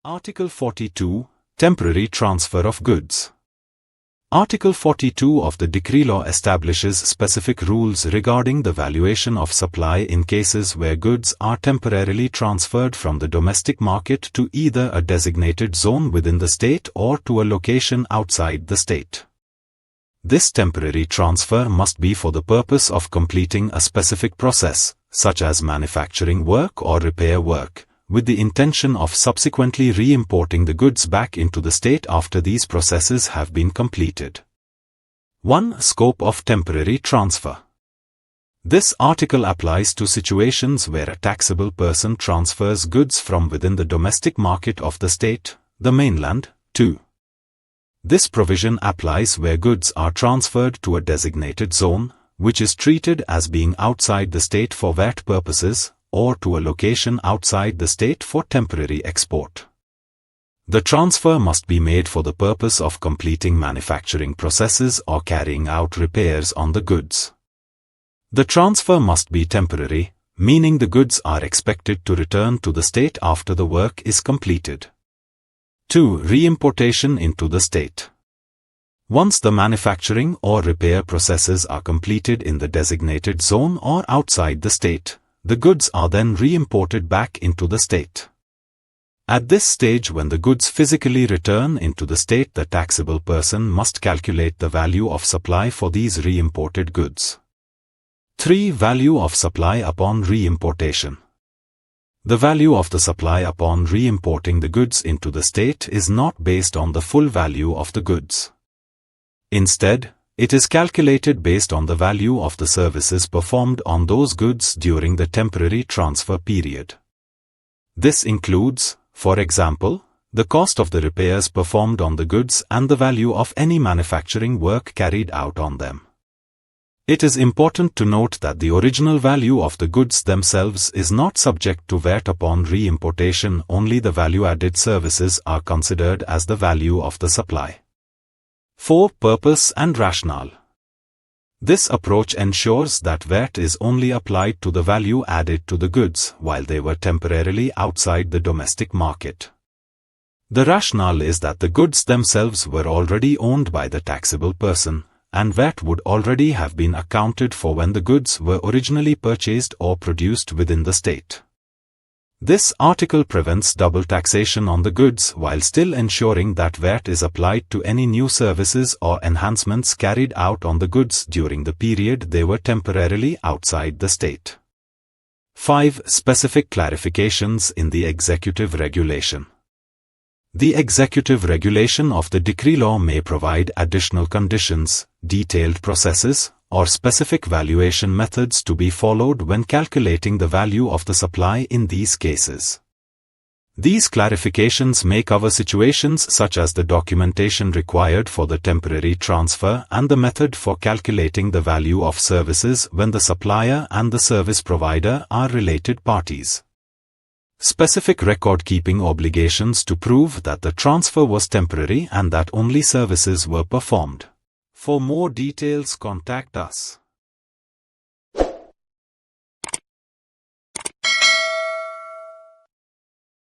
Article 42, Temporary Transfer of Goods. Article 42 of the Decree Law establishes specific rules regarding the valuation of supply in cases where goods are temporarily transferred from the domestic market to either a designated zone within the state or to a location outside the state. This temporary transfer must be for the purpose of completing a specific process, such as manufacturing work or repair work, with the intention of subsequently re-importing the goods back into the state after these processes have been completed. 1. Scope of temporary transfer. This article applies to situations where a taxable person transfers goods from within the domestic market of the state, the mainland, to. This provision applies where goods are transferred to a designated zone, which is treated as being outside the state for VAT purposes, or to a location outside the state for temporary export. The transfer must be made for the purpose of completing manufacturing processes or carrying out repairs on the goods. The transfer must be temporary, meaning the goods are expected to return to the state after the work is completed. 2. Re-importation into the state. Once the manufacturing or repair processes are completed in the designated zone or outside the state, the goods are then re-imported back into the state. At this stage, when the goods physically return into the state, the taxable person must calculate the value of supply for these re-imported goods. 3. Value of supply upon re-importation. The value of the supply upon re-importing the goods into the state is not based on the full value of the goods. Instead, it is calculated based on the value of the services performed on those goods during the temporary transfer period. This includes, for example, the cost of the repairs performed on the goods and the value of any manufacturing work carried out on them. It is important to note that the original value of the goods themselves is not subject to VAT upon re-importation. Only the value-added services are considered as the value of the supply. 4. Purpose and rationale. This approach ensures that VAT is only applied to the value added to the goods while they were temporarily outside the domestic market. The rationale is that the goods themselves were already owned by the taxable person, and VAT would already have been accounted for when the goods were originally purchased or produced within the state. This article prevents double taxation on the goods while still ensuring that VAT is applied to any new services or enhancements carried out on the goods during the period they were temporarily outside the state. 5. Specific clarifications in the Executive Regulation. The Executive Regulation of the Decree Law may provide additional conditions, detailed processes, or specific valuation methods to be followed when calculating the value of the supply in these cases. These clarifications may cover situations such as the documentation required for the temporary transfer and the method for calculating the value of services when the supplier and the service provider are related parties. Specific record-keeping obligations to prove that the transfer was temporary and that only services were performed. For more details, contact us.